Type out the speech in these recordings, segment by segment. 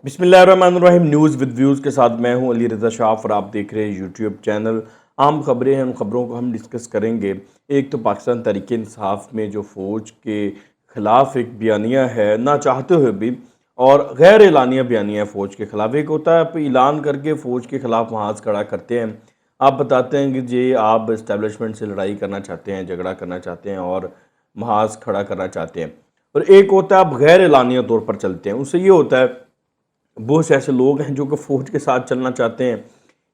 بسم اللہ الرحمن الرحیم، نیوز ود ویوز کے ساتھ میں ہوں علی رضا شاف اور آپ دیکھ رہے ہیں یوٹیوب چینل عام خبریں ہیں۔ ان خبروں کو ہم ڈسکس کریں گے۔ ایک تو پاکستان تحریک انصاف میں جو فوج کے خلاف ایک بیانیہ ہے، نہ چاہتے ہوئے بھی، اور غیر اعلانیہ بیانیہ ہے فوج کے خلاف۔ ایک ہوتا ہے آپ اعلان کر کے فوج کے خلاف محاذ کھڑا کرتے ہیں، آپ بتاتے ہیں کہ جی آپ اسٹیبلشمنٹ سے لڑائی کرنا چاہتے ہیں، جھگڑا کرنا چاہتے ہیں اور محاذ کھڑا کرنا چاہتے ہیں، اور ایک ہوتا ہے آپ غیر اعلانیہ طور پر چلتے ہیں۔ اس سے یہ ہوتا ہے بہت سے ایسے لوگ ہیں جو کہ فوج کے ساتھ چلنا چاہتے ہیں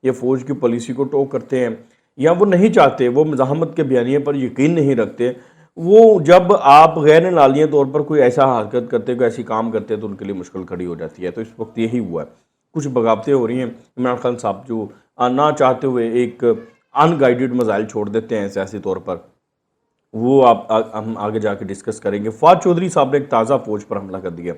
یا فوج کی پالیسی کو ٹو کرتے ہیں، یا وہ نہیں چاہتے، وہ مزاحمت کے بیانیے پر یقین نہیں رکھتے، وہ جب آپ غیر اعلانیہ طور پر کوئی ایسا حرکت کرتے، کوئی ایسی کام کرتے تو ان کے لیے مشکل کھڑی ہو جاتی ہے۔ تو اس وقت یہی ہوا ہے، کچھ بغاوتیں ہو رہی ہیں۔ عمران خان صاحب جو نہ چاہتے ہوئے ایک ان گائیڈڈ میزائل چھوڑ دیتے ہیں سیاسی طور پر، وہ ہم آگے جا کے ڈسکس کریں گے۔ فواد چودھری صاحب نے ایک تازہ فوج پر حملہ کر دیا،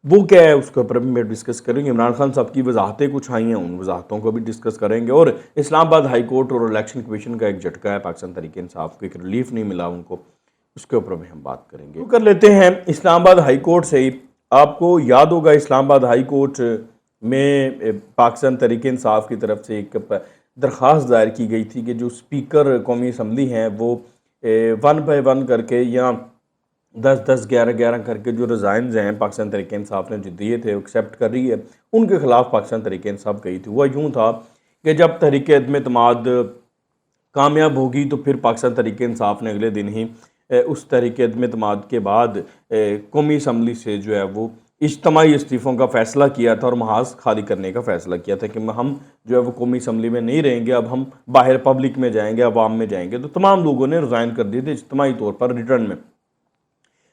وہ کیا ہے اس کے اوپر بھی میں ڈسکس کریں گے۔ عمران خان صاحب کی وضاحتیں کچھ آئی ہیں، ان وضاحتوں کو بھی ڈسکس کریں گے، اور اسلام آباد ہائی کورٹ اور الیکشن کمیشن کا ایک جھٹکا ہے پاکستان تحریک انصاف کو، ایک ریلیف نہیں ملا ان کو، اس کے اوپر بھی ہم بات کریں گے۔ کر لیتے ہیں اسلام آباد ہائی کورٹ سے ہی۔ آپ کو یاد ہوگا اسلام آباد ہائی کورٹ میں پاکستان تحریک انصاف کی طرف سے ایک درخواست دائر کی گئی تھی کہ جو اسپیکر قومی اسمبلی ہیں وہ 1 by 1 کر کے یا 10 11 کر کے جو ریزائنز ہیں پاکستان تحریک انصاف نے جو دیے تھے وہ ایکسیپٹ کر رہی ہے، ان کے خلاف پاکستان تحریک انصاف گئی تھی۔ وہ یوں تھا کہ جب تحریک عدم اعتماد کامیاب ہوگی تو پھر پاکستان تحریک انصاف نے اگلے دن ہی اس تحریک عدم اعتماد کے بعد قومی اسمبلی سے جو ہے وہ اجتماعی استعفوں کا فیصلہ کیا تھا اور محاذ خالی کرنے کا فیصلہ کیا تھا کہ ہم جو ہے وہ قومی اسمبلی میں نہیں رہیں گے، اب ہم باہر پبلک میں جائیں گے، عوام میں جائیں گے۔ تو تمام لوگوں نے ریزائن کر دیے تھے اجتماعی طور پر۔ ریٹرن میں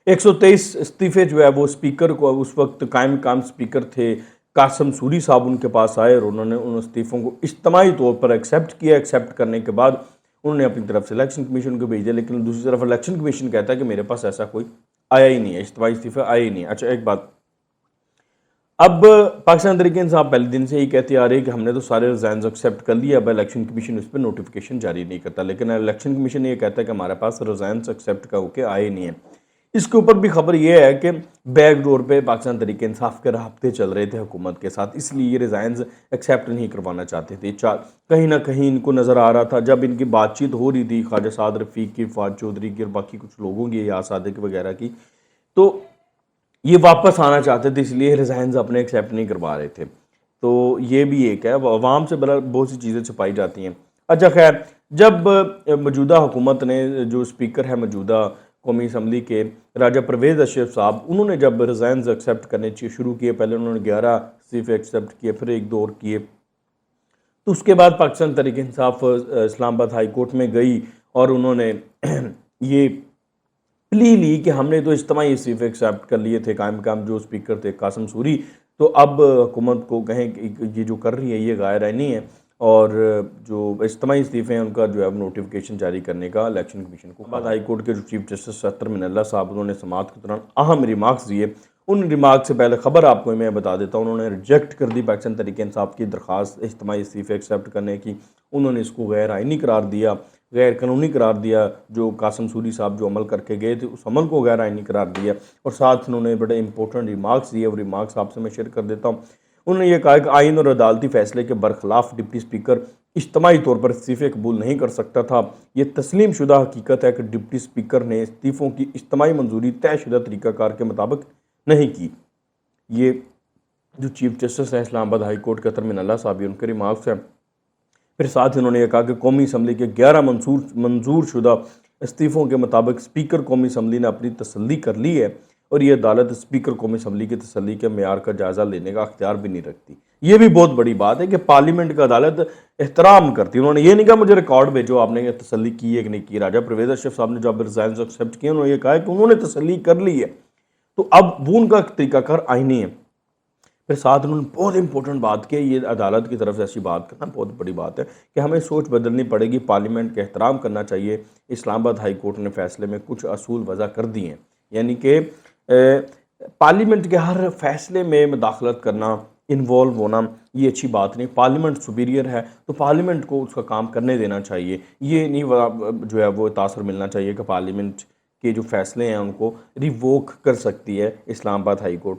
123 استعفے جو ہے وہ اسپیکر کو، اس وقت قائم مقام اسپیکر تھے قاسم سوری صاحب، ان کے پاس آئے اور انہوں نے ان استعفوں کو اجتماعی طور پر ایکسیپٹ کیا۔ ایکسیپٹ کرنے کے بعد انہوں نے اپنی طرف سے الیکشن کمیشن کو بھیج دیا، لیکن دوسری طرف الیکشن کمیشن کہتا ہے کہ میرے پاس ایسا کوئی آیا ہی نہیں ہے، اجتماعی استعفے آئے ہی نہیں۔ اچھا ایک بات، اب پاکستان تحریک انصاف پہلے دن سے ہی کہتے آ رہے ہیں کہ ہم نے تو سارے ریزائنز ایکسیپٹ کر لیے، اب الیکشن کمیشن اس پہ نوٹیفیکیشن جاری نہیں کرتا، لیکن الیکشن کمیشن یہ کہتا ہے کہ ہمارے پاس ریزائنز ایکسیپٹ کر کے آئے نہیں ہیں۔ اس کے اوپر بھی خبر یہ ہے کہ بیک ڈور پہ پاکستان تحریک انصاف کے رابطے چل رہے تھے حکومت کے ساتھ، اس لیے یہ ریزائنز ایکسیپٹ نہیں کروانا چاہتے تھے۔ کہیں نہ کہیں ان کو نظر آ رہا تھا، جب ان کی بات چیت ہو رہی تھی خواجہ سعد رفیق کی، فواد چودھری کی اور باقی کچھ لوگوں کی، یا صادق وغیرہ کی، تو یہ واپس آنا چاہتے تھے، اس لیے ریزائنز اپنے ایکسیپٹ نہیں کروا رہے تھے۔ تو یہ بھی ایک ہے، عوام سے بہت سی چیزیں چھپائی جاتی ہیں۔ اچھا خیر، جب موجودہ حکومت نے، جو اسپیکر ہے موجودہ قومی اسمبلی کے راجہ پرویز اشرف صاحب، انہوں نے جب ریزائنز ایکسیپٹ کرنے شروع کیے، پہلے انہوں نے 11 استعفے ایکسیپٹ کیے، پھر ایک دو اور کیے، تو اس کے بعد پاکستان تحریک انصاف اسلام آباد ہائی کورٹ میں گئی اور انہوں نے یہ پلی لی کہ ہم نے تو اجتماعی استعفے ایکسیپٹ کر لیے تھے، قائم مقام جو اسپیکر تھے قاسم سوری، تو اب حکومت کو کہیں کہ یہ جو کر رہی ہے یہ غیر آئینی ہے، اور جو اجتماعی استعفے ہیں ان کا جو ہے نوٹیفیکیشن جاری کرنے کا الیکشن کمیشن کو۔ بعد ہائی کورٹ کے جو چیف جسٹس اختر من اللہ صاحب، انہوں نے سماعت کے دوران اہم ریمارکس دیے۔ ان ریمارکس سے پہلے خبر آپ کو میں بتا دیتا ہوں، انہوں نے ریجیکٹ کر دی پاکستان تحریک انصاف کی درخواست اجتماعی استعفے ایکسیپٹ کرنے کی۔ انہوں نے اس کو غیر آئینی قرار دیا، غیر قانونی قرار دیا، جو قاسم سوری صاحب جو عمل کر کے گئے تھے اس عمل کو غیر آئینی قرار دیا، اور ساتھ انہوں نے بڑے امپورٹنٹ ریمارکس دیے، اور ریمارکس آپ سے میں شیئر کر دیتا ہوں۔ انہوں نے یہ کہا کہ آئین اور عدالتی فیصلے کے برخلاف ڈپٹی اسپیکر اجتماعی طور پر استعفے قبول نہیں کر سکتا تھا۔ یہ تسلیم شدہ حقیقت ہے کہ ڈپٹی اسپیکر نے استعفوں کی اجتماعی منظوری طے شدہ طریقہ کار کے مطابق نہیں کی۔ یہ جو چیف جسٹس ہیں اسلام آباد ہائی کورٹ کے اختر من اللہ صاحب، ان کے ریمارکس ہیں۔ پھر ساتھ انہوں نے یہ کہا کہ قومی اسمبلی کے 11 منظور شدہ استعفوں کے مطابق اسپیکر قومی اسمبلی نے اپنی تسلی کر لی ہے، اور یہ عدالت اسپیکر قومی اسمبلی کی تسلی کے معیار کا جائزہ لینے کا اختیار بھی نہیں رکھتی۔ یہ بھی بہت بڑی بات ہے کہ پارلیمنٹ کا عدالت احترام کرتی ہے۔ انہوں نے یہ نہیں کہا مجھے ریکارڈ بھیجو آپ نے تسلی کی ہے کہ نہیں کی۔ راجہ پرویز اشرف صاحب نے جب ریزائنز ایکسیپٹ کیے، انہوں نے یہ کہا کہ انہوں نے تسلی کر لی ہے، تو اب وہ ان کا طریقہ کار آئینی ہے۔ پھر ساتھ انہوں نے بہت امپورٹنٹ بات کی، یہ عدالت کی طرف سے ایسی بات کرنا بہت بڑی بات ہے کہ ہمیں سوچ بدلنی پڑے گی، پارلیمنٹ کا احترام کرنا چاہیے۔ اسلام آباد ہائی کورٹ نے فیصلے میں کچھ اصول وضع کر دی ہیں، یعنی کہ پارلیمنٹ کے ہر فیصلے میں مداخلت کرنا، انوالو ہونا، یہ اچھی بات نہیں۔ پارلیمنٹ سپیریئر ہے تو پارلیمنٹ کو اس کا کام کرنے دینا چاہیے، یہ نہیں جو ہے وہ تاثر ملنا چاہیے کہ پارلیمنٹ کے جو فیصلے ہیں ان کو ریووک کر سکتی ہے اسلام آباد ہائی کورٹ۔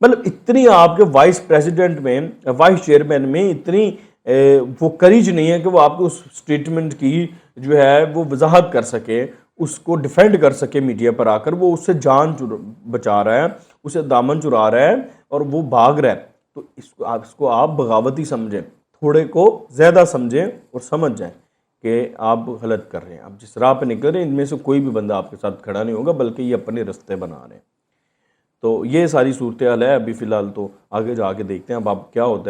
مطلب اتنی آپ کے وائس پریزیڈنٹ میں، وائس چیئرمین میں اتنی وہ کریج نہیں ہے کہ وہ آپ کو اس سٹیٹمنٹ کی جو ہے وہ وضاحت کر سکے، اس کو ڈیفینڈ کر سکے میڈیا پر آ کر. وہ اس سے جان بچا رہا ہے، اسے دامن چرا رہا ہے اور وہ بھاگ رہا ہے. تو اس کو آپ بغاوتی سمجھیں، تھوڑے کو زیادہ سمجھیں اور سمجھ جائیں کہ آپ غلط کر رہے ہیں. آپ جس راہ پہ نکل رہے ہیں ان میں سے کوئی بھی بندہ آپ کے ساتھ کھڑا نہیں ہوگا، بلکہ یہ اپنے رستے بنا رہے ہیں. تو یہ ساری صورتحال ہے ابھی فی الحال. تو آگے جا کے دیکھتے ہیں اب آپ کیا ہوتا ہے.